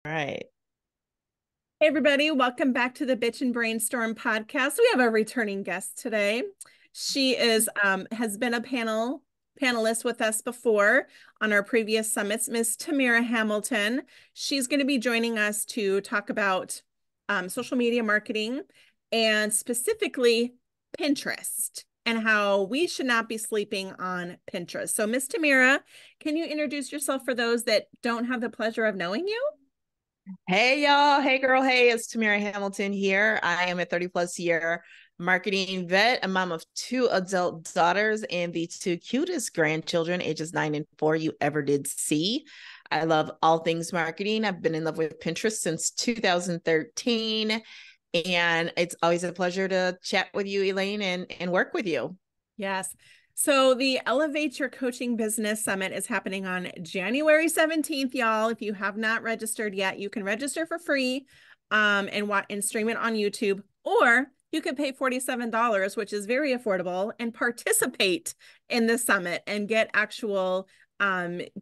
Right. Hey everybody, welcome back to the Bitch and Brainstorm podcast. We have a returning guest today. She has been a panelist with us before on our previous summits, Miss Tamira Hamilton. She's going to be joining us to talk about social media marketing and specifically Pinterest and how we should not be sleeping on Pinterest. So, Miss Tamira, can you introduce yourself for those that don't have the pleasure of knowing you? Hey, y'all. Hey, girl. Hey, it's Tamira Hamilton here. I am a 30 plus year marketing vet, a mom of two adult daughters, and the two cutest grandchildren, ages 9 and 4, you ever did see. I love all things marketing. I've been in love with Pinterest since 2013, and it's always a pleasure to chat with you, Elaine, and work with you. Yes. So the Elevate Your Coaching Business Summit is happening on January 17th, y'all. If you have not registered yet, you can register for free and stream it on YouTube, or you could pay $47, which is very affordable, and participate in the summit and get actual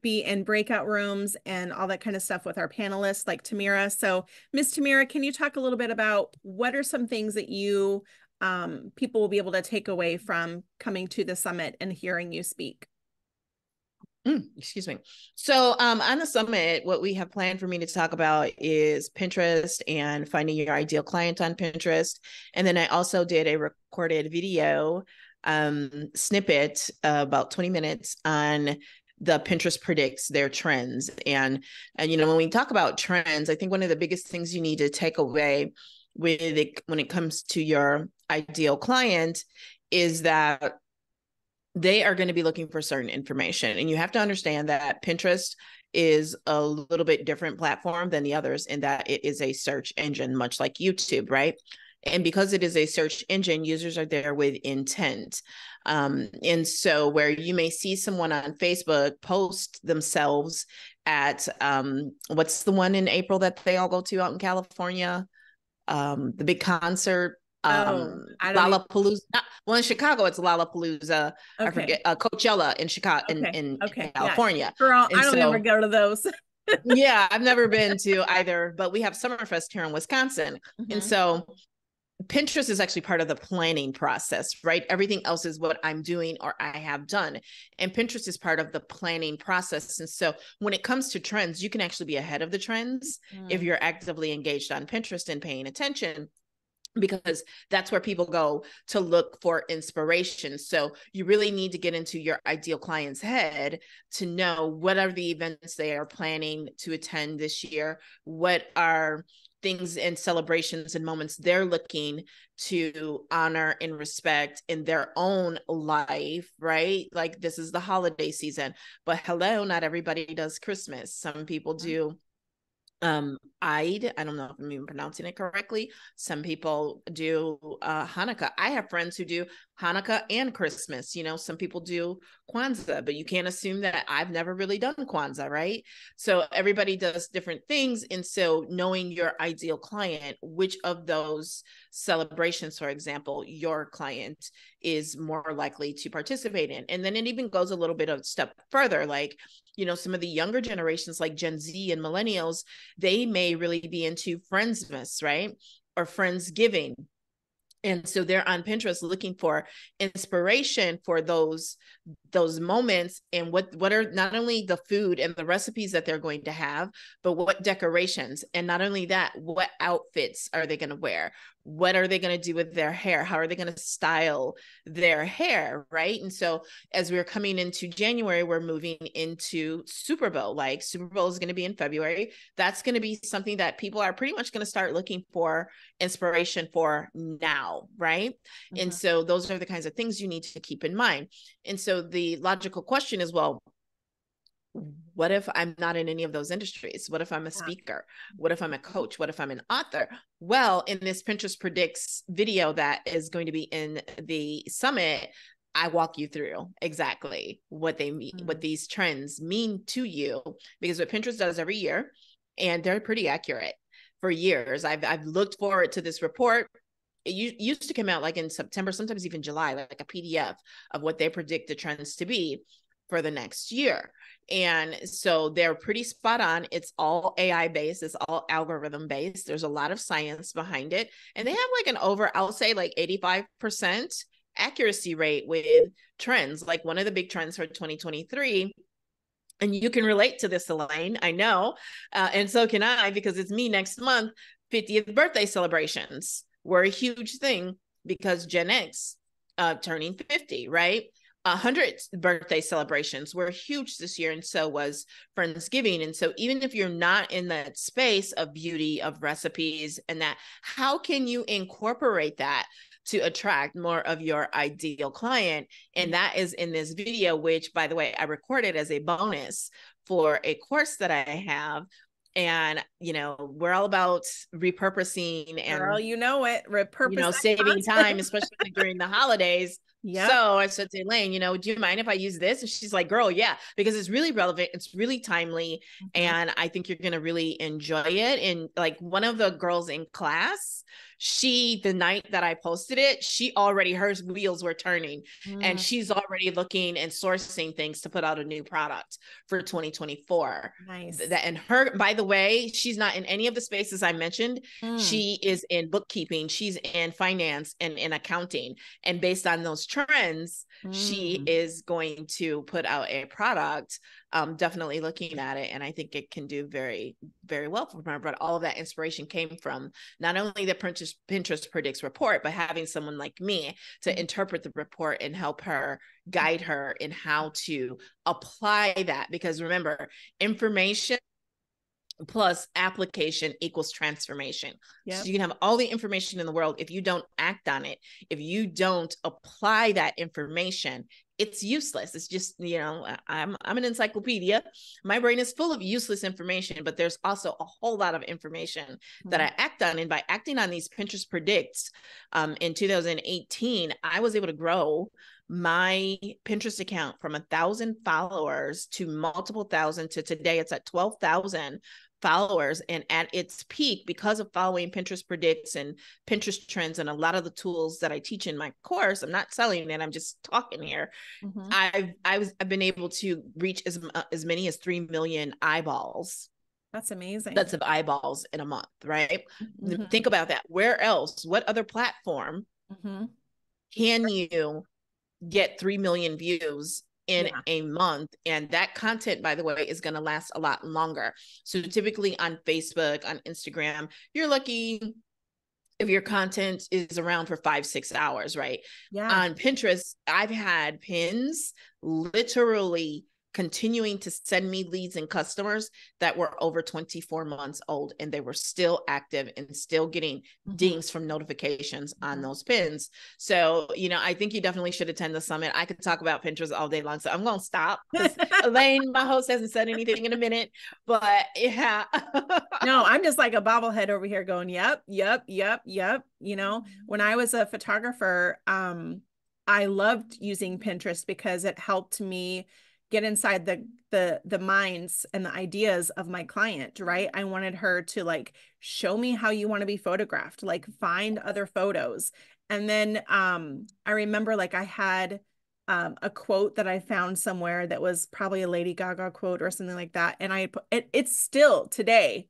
be in breakout rooms and all that kind of stuff with our panelists like Tamira. So, Miss Tamira, can you talk a little bit about what are some things that people will be able to take away from coming to the summit and hearing you speak? Excuse me. So on the summit, what we have planned for me to talk about is Pinterest and finding your ideal client on Pinterest. And then I also did a recorded video snippet, about 20 minutes, on the Pinterest predicts their trends. And when we talk about trends, I think one of the biggest things you need to take away with it when it comes to your ideal client is that they are going to be looking for certain information. And you have to understand that Pinterest is a little bit different platform than the others in that it is a search engine, much like YouTube, right? And because it is a search engine, users are there with intent. And so where you may see someone on Facebook post themselves at what's the one in April that they all go to out in California? The big concert, Oh, I don't even. Lollapalooza. Well, in Chicago, it's Lollapalooza. I Okay. forget, Coachella in Chicago, Okay. in Okay. Yeah. California. Girl, I And don't ever so, go to those. yeah, I've never been to either, but we have Summerfest here in Wisconsin. And Mhm. so Pinterest is actually part of the planning process, right? Everything else is what I'm doing or I have done. And Pinterest is part of the planning process. And so when it comes to trends, you can actually be ahead of the trends if Mm. you're actively engaged on Pinterest and paying attention, because that's where people go to look for inspiration. So you really need to get into your ideal client's head to know what are the events they are planning to attend this year, what are things and celebrations and moments they're looking to honor and respect in their own life, right? Like this is the holiday season, but hello, not everybody does Christmas. Some people do Eid. I don't know if I'm even pronouncing it correctly. Some people do Hanukkah. I have friends who do Hanukkah and Christmas. Some people do Kwanzaa, but you can't assume that I've never really done Kwanzaa, right? So everybody does different things. And so knowing your ideal client, which of those celebrations, for example, your client is more likely to participate in. And then it even goes a little bit of step further, like, some of the younger generations like Gen Z and millennials, they may really be into Friendsmas, right? Or Friendsgiving. And so they're on Pinterest looking for inspiration for those moments, and what are not only the food and the recipes that they're going to have, but what decorations, and not only that, what outfits are they going to wear, what are they going to do with their hair, how are they going to style their hair, right? And so as we're coming into January, we're moving into Super Bowl. Like Super Bowl is going to be in February. That's going to be something that people are pretty much going to start looking for inspiration for now, right? And Mhm. so those are the kinds of things you need to keep in mind. And so the logical question is, well, what if I'm not in any of those industries? What if I'm a Yeah. speaker? What if I'm a coach? What if I'm an author? Well, in this Pinterest Predicts video that is going to be in the summit, I walk you through exactly what they mean, what Mm. these trends mean to you, because what Pinterest does every year, and they're pretty accurate. For years, I've looked forward to this report. It used to come out like in September, sometimes even July, like a PDF of what they predict the trends to be for the next year. And so they're pretty spot on. It's all AI based. It's all algorithm based. There's a lot of science behind it. And they have like an over, I'll say like 85% accuracy rate with trends. Like one of the big trends for 2023, and you can relate to this, Elaine, I know. And so can I, because it's me next month. 50th birthday celebrations were a huge thing because Gen X turning 50, right? 100th birthday celebrations were huge this year, and so was Friendsgiving. And so even if you're not in that space of beauty, of recipes and that, how can you incorporate that to attract more of your ideal client? And that is in this video, which, by the way, I recorded as a bonus for a course that I have. And, you know, we're all about repurposing and, girl, you know it, repurpose, you know, saving time, especially during the holidays. Yep. So I said to Elaine, you know, do you mind if I use this? And she's like, girl, yeah, because it's really relevant. It's really timely. And I think you're going to really enjoy it. And like one of the girls in class, the night that I posted it, she already, her wheels were turning and she's already looking and sourcing things to put out a new product for 2024. Nice. And her, by the way, she's not in any of the spaces I mentioned. She is in bookkeeping. She's in finance and in accounting. And based on those trends, she is going to put out a product. Definitely looking at it, and I think it can do very, very well for her. But all of that inspiration came from not only the Pinterest Predicts report, but having someone like me to interpret the report and help her, guide her in how to apply that. Because remember, information plus application equals transformation. Yep. So you can have all the information in the world. If you don't act on it, if you don't apply that information, it's useless. It's just, you know, I'm an encyclopedia. My brain is full of useless information, but there's also a whole lot of information that I act on. And by acting on these Pinterest Predicts in 2018, I was able to grow my Pinterest account from 1,000 followers to multiple thousand to today it's at 12,000 followers. And at its peak, because of following Pinterest Predicts and Pinterest trends and a lot of the tools that I teach in my course, I'm not selling it, I'm just talking here. I've been able to reach as many as 3 million eyeballs. That's amazing. That's of eyeballs in a month, right? Think about that. Where else? What other platform can you get 3 million views in a month? And that content, by the way, is going to last a lot longer. So typically on Facebook, on Instagram, you're lucky if your content is around for 5-6 hours, right? On Pinterest, I've had pins literally continuing to send me leads and customers that were over 24 months old, and they were still active and still getting dings from notifications on those pins. So, you know, I think you definitely should attend the summit. I could talk about Pinterest all day long, so I'm going to stop because Elaine, my host, hasn't said anything in a minute, but yeah. No, I'm just like a bobblehead over here going, yep. You know, when I was a photographer, I loved using Pinterest because it helped me get inside the minds and the ideas of my client, right? I wanted her to like, show me how you want to be photographed, like find other photos. And then I remember like I had a quote that I found somewhere that was probably a Lady Gaga quote or something like that. And it's still today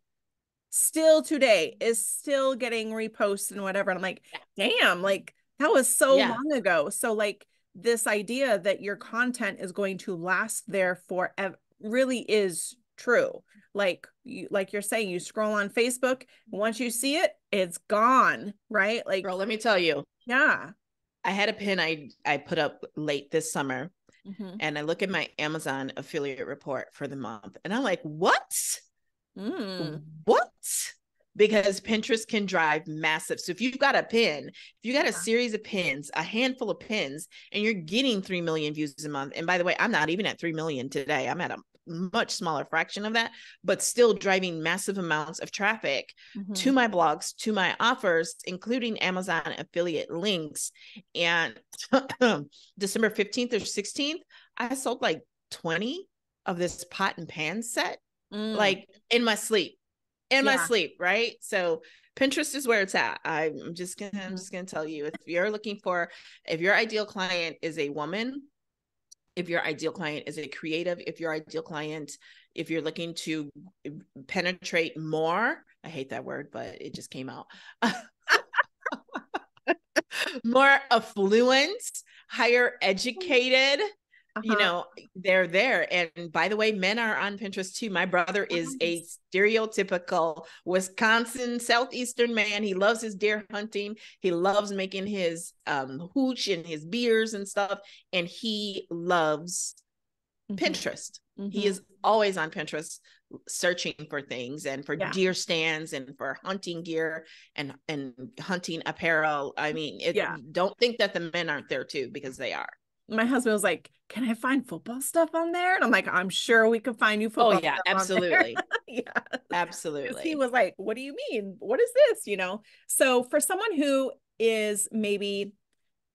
is still getting reposted and whatever. And I'm like, damn, like that was so long ago. So like, this idea that your content is going to last there forever really is true. Like you're saying, you scroll on Facebook, once you see it, it's gone, right? Like, girl, let me tell you. Yeah. I had a pin I put up late this summer, and I look at my Amazon affiliate report for the month, and I'm like, what? What? Because Pinterest can drive massive. So if you've got a pin, if you got a series of pins, a handful of pins, and you're getting 3 million views a month, and by the way, I'm not even at 3 million today. I'm at a much smaller fraction of that, but still driving massive amounts of traffic to my blogs, to my offers, including Amazon affiliate links. And December 15th or 16th, I sold like 20 of this pot and pan set, like in my sleep. My sleep, right? So Pinterest is where it's at. I'm just gonna tell you, if your ideal client is a woman if your ideal client is a creative, if your ideal client, if you're looking to penetrate more, I hate that word, but it just came out. More affluent, higher educated, you know, they're there. And by the way, men are on Pinterest too. My brother is a stereotypical Wisconsin Southeastern man. He loves his deer hunting. He loves making his hooch and his beers and stuff. And he loves Pinterest. He is always on Pinterest searching for things and for deer stands and for hunting gear and hunting apparel. I mean, don't think that the men aren't there too, because they are. My husband was like, "Can I find football stuff on there?" And I'm like, "I'm sure we could find you football stuff absolutely. on there." Yeah, absolutely. He was like, "What do you mean? What is this?" You know? So for someone who is maybe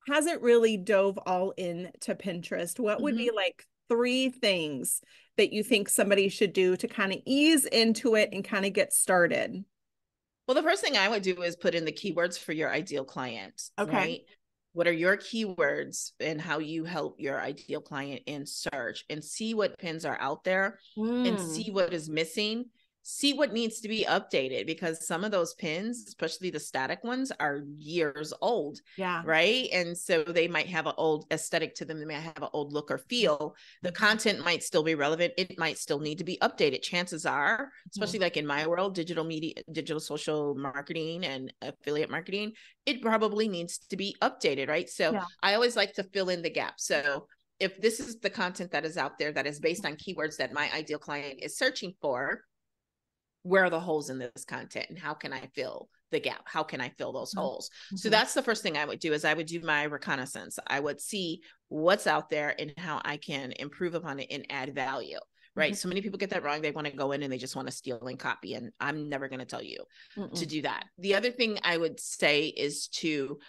hasn't really dove all in to Pinterest, what would be like 3 things that you think somebody should do to kind of ease into it and kind of get started? Well, the first thing I would do is put in the keywords for your ideal client. Okay. Right? What are your keywords and how you help your ideal client in search, and see what pins are out there and see what is missing. See what needs to be updated, because some of those pins, especially the static ones, are years old. Yeah. Right. And so they might have an old aesthetic to them. They might have an old look or feel. The content might still be relevant. It might still need to be updated. Chances are, especially like in my world, digital media, digital social marketing and affiliate marketing, it probably needs to be updated. Right. So I always like to fill in the gap. So if this is the content that is out there that is based on keywords that my ideal client is searching for, where are the holes in this content and how can I fill the gap? How can I fill those holes? So that's the first thing I would do, is I would do my reconnaissance. I would see what's out there and how I can improve upon it and add value. Right. So many people get that wrong. They want to go in and they just want to steal and copy. And I'm never going to tell you to do that. The other thing I would say is to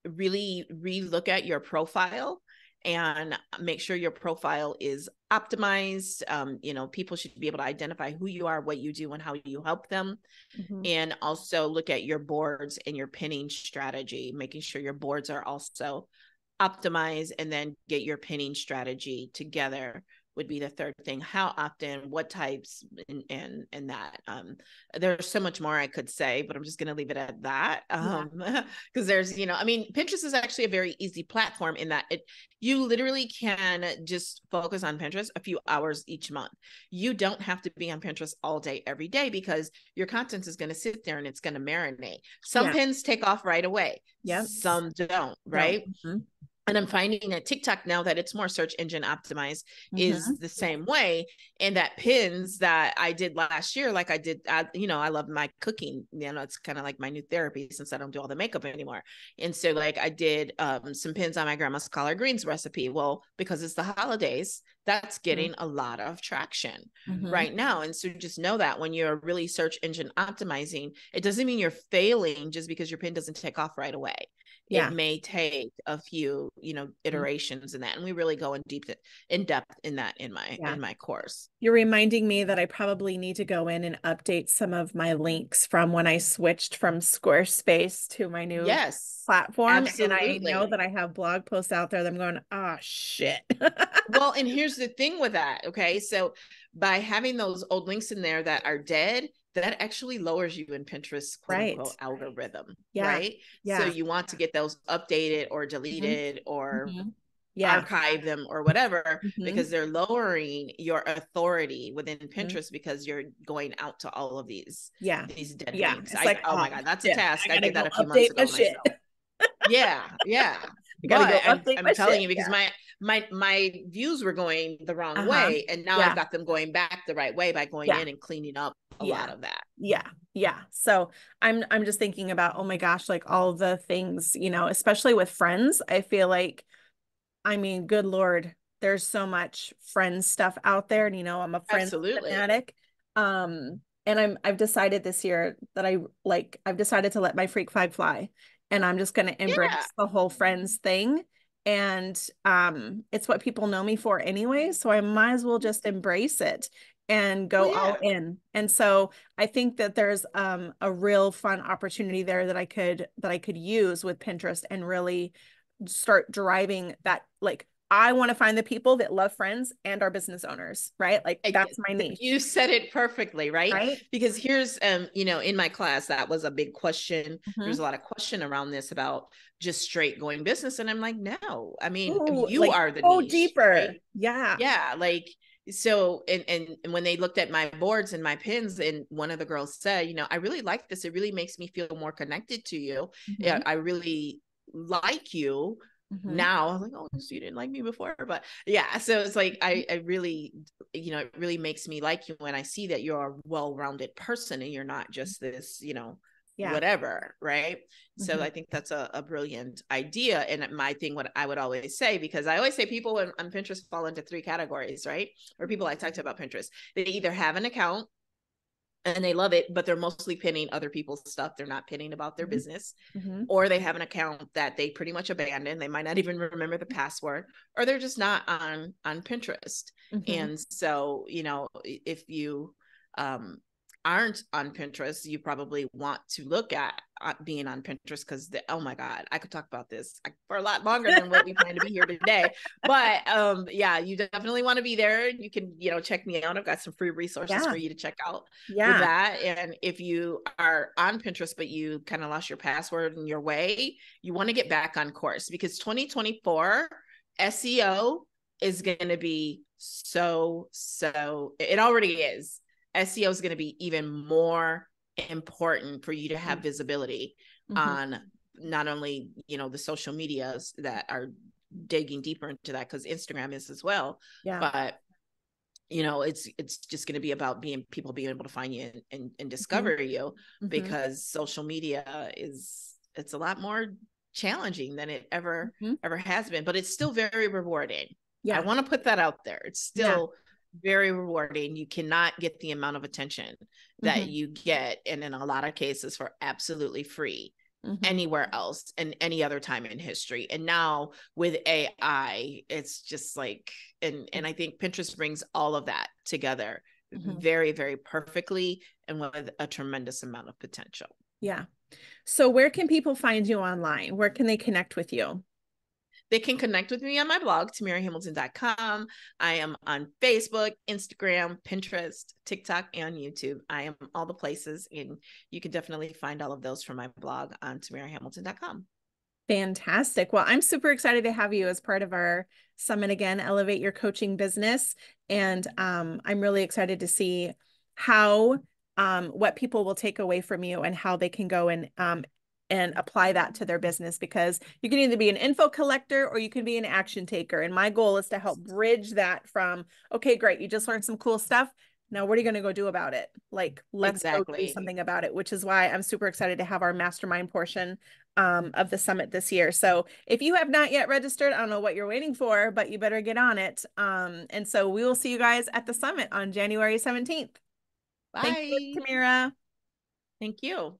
really relook at your profile and make sure your profile is optimized. You know, people should be able to identify who you are, what you do, and how you help them. And also look at your boards and your pinning strategy, making sure your boards are also optimized, and then get your pinning strategy together would be the third thing. How often, what types, and that. There's so much more I could say, but I'm just going to leave it at that. Because there's, you know, I mean, Pinterest is actually a very easy platform in that you literally can just focus on Pinterest a few hours each month. You don't have to be on Pinterest all day, every day, because your content is going to sit there and it's going to marinate. Some pins take off right away. Some don't, right? And I'm finding that TikTok, now that it's more search engine optimized, is the same way. And that pins that I did last year, like I did, you know, I love my cooking. You know, it's kind of like my new therapy since I don't do all the makeup anymore. And so like I did some pins on my grandma's collard greens recipe. Well, because it's the holidays, that's getting a lot of traction right now. And so just know that when you're really search engine optimizing, it doesn't mean you're failing just because your pin doesn't take off right away. It may take a few, you know, iterations in that. And we really go in depth in that in my course. You're reminding me that I probably need to go in and update some of my links from when I switched from Squarespace to my new platform. Absolutely. And I know that I have blog posts out there that I'm going, oh shit. Well, and here's the thing with that. Okay. So by having those old links in there that are dead, that actually lowers you in Pinterest quote unquote algorithm. Right. So you want to get those updated or deleted or archive them or whatever, because they're lowering your authority within Pinterest, because you're going out to all of these dead links. Like, oh my God, that's a task. I did that a few months ago myself. But I'm telling you, because my views were going the wrong way, and now I've got them going back the right way by going in and cleaning up a lot of that. So I'm just thinking about, oh my gosh, like all the things, you know, especially with friends. I feel like, I mean, good Lord, there's so much friends stuff out there, and you know, I'm a friends fanatic. And I've decided this year that I've decided to let my freak flag fly, and I'm just going to embrace the whole friends thing. And it's what people know me for anyway, so I might as well just embrace it and go all in. And so I think that there's a real fun opportunity there that I could use with Pinterest and really start driving that like I want to find the people that love friends and are business owners, right? Like that's my niche. You said it perfectly, right? Right? Because here's, you know, in my class, that was a big question. Mm-hmm. There's a lot of question around this about just straight going business. And I'm like, no, I mean, Ooh, you like are the go niche, deeper. right? Yeah. Yeah. Like, so, and when they looked at my boards and my pins, and one of the girls said, you know, I really like this. It really makes me feel more connected to you. Mm-hmm. I really like you now. I was like, oh, so you didn't like me before, but yeah. So it's like, I really, you know, it really makes me like you when I see that you're a well-rounded person and you're not just this, you know, whatever, right? So I think that's a brilliant idea. And my thing, what I would always say, because I always say people on Pinterest fall into 3 categories, right? Or people I talk to about Pinterest, they either have an account and they love it, but they're mostly pinning other people's stuff. They're not pinning about their business. Or they have an account that they pretty much abandon. They might not even remember the password, or they're just not on Pinterest. And so, you know, if you aren't on Pinterest, you probably want to look at being on Pinterest, because oh my God, I could talk about this for a lot longer than what we plan to be here today. But yeah, you definitely want to be there. You can, you know, check me out. I've got some free resources for you to check out with that. And if you are on Pinterest, but you kind of lost your password in your way, you want to get back on course, because 2024 SEO is going to be so, it already is. SEO is going to be even more important for you to have visibility on not only, you know, the social medias that are digging deeper into that, because Instagram is as well. But you know, it's just going to be about people being able to find you and discover you, because social media it's a lot more challenging than it ever has been, but it's still very rewarding. I want to put that out there. It's still very rewarding. You cannot get the amount of attention that you get, and in a lot of cases for absolutely free, anywhere else and any other time in history. And now with AI, it's just like, and I think Pinterest brings all of that together very, very perfectly, and with a tremendous amount of potential. Yeah. So where can people find you online? Where can they connect with you? They can connect with me on my blog, tamirahamilton.com. I am on Facebook, Instagram, Pinterest, TikTok, and YouTube. I am all the places, and you can definitely find all of those from my blog on tamirahamilton.com. Fantastic. Well, I'm super excited to have you as part of our summit again, Elevate Your Coaching Business. And I'm really excited to see how what people will take away from you and how they can go and apply that to their business, because you can either be an info collector or you can be an action taker. And my goal is to help bridge that from, okay, great, you just learned some cool stuff. Now, what are you going to go do about it? Like, let's go do something about it, which is why I'm super excited to have our mastermind portion of the summit this year. So if you have not yet registered, I don't know what you're waiting for, but you better get on it. And so we will see you guys at the summit on January 17th. Bye. Thank you, Tamira. Thank you.